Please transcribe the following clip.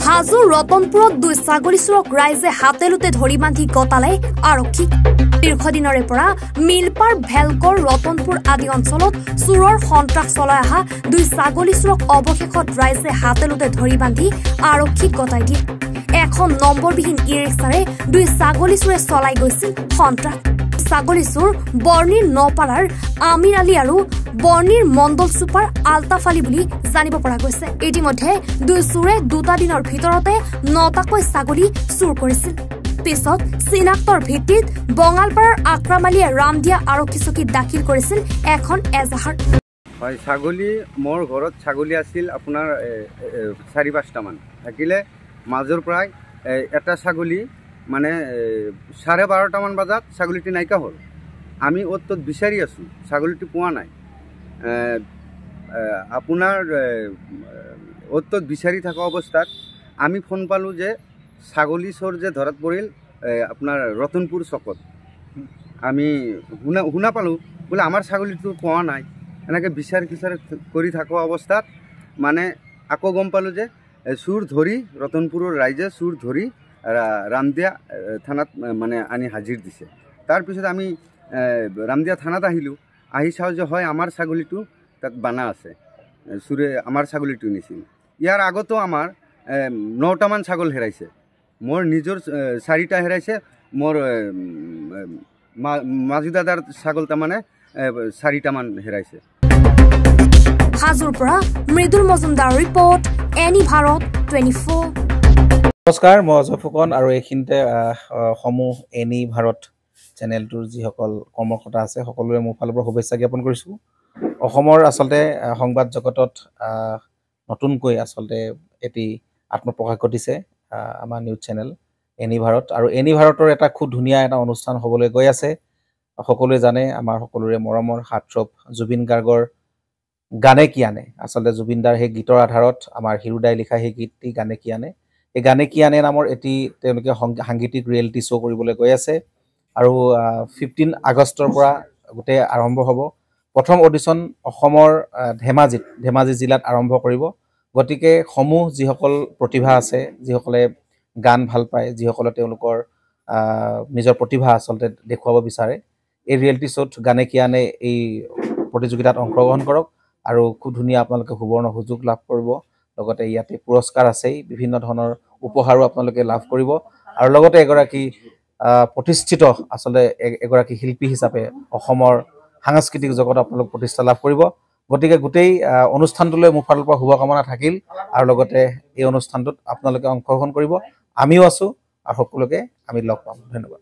হাজোৰ ৰতনপুৰত 2 ছাগলী চোৰক ৰাইজে হাতেলোতে ধৰি বান্ধি গতালে আৰক্ষী। দীৰ্ঘদিনৰে পৰা মিলপাৰ ভেলকৰ ৰতনপুৰ আদি অঞ্চলত চোৰৰ সন্ত্ৰাস চলাই অহা 2 ছাগলী চোৰক অৱশেষত ৰাইজে হাতেলোতে ধৰি বান্ধি আৰক্ষীক গতাই দিয়ে। এখন নম্বৰবিহীন ই-ৰিক্সাৰে 2 ছাগলী চোৰে চলাই গৈছিল সন্ত্ৰাস। ছাগলী চোৰ বৰ্ণিৰ নপাৰাৰ আমিৰ আলী আৰু বৰ্ণিৰ মণ্ডল চুপাৰ আলতাফ আলী বুলি জানিব পৰা গৈছে। ইতিমধ্যে 2 চোৰে 2টা দিনৰ ভিতৰতে 9টাকৈ ছাগলী চুৰ কৰিছিল। পিছত চিনাক্তৰ ভিত্তিত বঙালপাৰাৰ আকৰাম আলীয়ে ৰামদিয়া আৰক্ষী চকীত দাখিল কৰিছিল এখন এজাহাৰ। হয়, ছাগলী মোৰ ঘৰত ছাগলী আছিল আপোনাৰ 4-5টা মান থাকিলে। মাজৰ প্ৰায় এটা ছাগলী মানে 12:30 মান বজাত ছাগলীটি নাইকা হ'ল। আমি অত বিচাৰি আছোঁ, ছাগলীটি পোৱা নাই। আপোনাৰ অত বিচাৰি থকা অৱস্থাত আমি ফোন পালোঁ যে ছাগলী চোৰ যে ধৰাত পৰিল আপোনাৰ ৰতনপুৰ চকত। আমি শুনা পালোঁ বোলে আমাৰ ছাগলীটো পোৱা নাই। এনেকৈ বিচাৰ কৰি থকা অৱস্থাত মানে আকৌ গম পালোঁ যে চোৰ ধৰি ৰতনপুৰৰ ৰাইজে চোৰ ধৰি ৰামদিয়া থানাত মানে আনি হাজিৰ দিছে। তাৰপিছত আমি ৰামদিয়া থানাত আহিলোঁ। আহি চাওঁ যে হয় আমাৰ ছাগলীটো তাত বানা আছে, চোৰে আমাৰ ছাগলীটো নিছিল। ইয়াৰ আগতো আমাৰ 9টামান ছাগল হেৰাইছে। মোৰ নিজৰ 4টা হেৰাইছে, মোৰ মাজু দাদাৰ ছাগল তাৰমানে 4টামান হেৰাইছে। হাজোৰ পৰা মৃদুল মজুমদাৰ ৰিপৰ্ট, এনি ভাৰত 24। নমস্কাৰ, মই অজয় ফুকন আৰু এইখিনিতে সমূহ এনি ভাৰত চেনেলটোৰ যিসকল কৰ্মকৰ্তা আছে সকলোৰে মোৰ ফালৰ পৰা শুভেচ্ছা জ্ঞাপন কৰিছোঁ। অসমৰ আচলতে সংবাদ জগতত নতুনকৈ আচলতে এটি আত্মপ্ৰকাশ ঘটিছে আমাৰ নিউজ চেনেল এনি ভাৰত। আৰু এনি ভাৰতৰ এটা খুব ধুনীয়া এটা অনুষ্ঠান হ'বলৈ গৈ আছে। সকলোৱে জানে আমাৰ সকলোৰে মৰমৰ হাৰ্টথ্ৰব জুবিন গাৰ্গৰ গানে কি আনে। আচলতে জুবিনদাৰ সেই গীতৰ আধাৰত আমাৰ হিৰুদাই লিখা সেই গীতটি গানে কি আনে, এই গানে কি আনে নামৰ এটি তেওঁলোকে সাংগীতিক ৰিয়েলিটি শ্ব' কৰিবলৈ গৈ আছে। আৰু 15 আগষ্টৰ পৰা গোটেই আৰম্ভ হ'ব। প্ৰথম অডিশ্যন অসমৰ ধেমাজি জিলাত আৰম্ভ কৰিব। গতিকে সমূহ যিসকল প্ৰতিভা আছে, যিসকলে গান ভাল পায়, যিসকলে তেওঁলোকৰ নিজৰ প্ৰতিভা আচলতে দেখুৱাব বিচাৰে, এই ৰিয়েলিটি শ্ব'ত গানে কি আনে এই প্ৰতিযোগিতাত অংশগ্ৰহণ কৰক আৰু খুব ধুনীয়া আপোনালোকে সুবৰ্ণ সুযোগ লাভ কৰিব। লগতে ইয়াতে পুৰস্কাৰ আছেই, বিভিন্ন ধৰণৰ উপহাৰো আপোনালোকে লাভ কৰিব। আৰু লগতে এগৰাকী প্ৰতিষ্ঠিত আচলতে এগৰাকী শিল্পী হিচাপে অসমৰ সাংস্কৃতিক জগত আপোনালোক প্ৰতিষ্ঠা লাভ কৰিব। গতিকে গোটেই অনুষ্ঠানটোলৈ মোৰ ফালৰ পৰা শুভকামনা থাকিল। আৰু লগতে এই অনুষ্ঠানটোত আপোনালোকে অংশগ্ৰহণ কৰিব। আমিও আছোঁ আৰু সকলোকে আমি লগ পাম। ধন্যবাদ।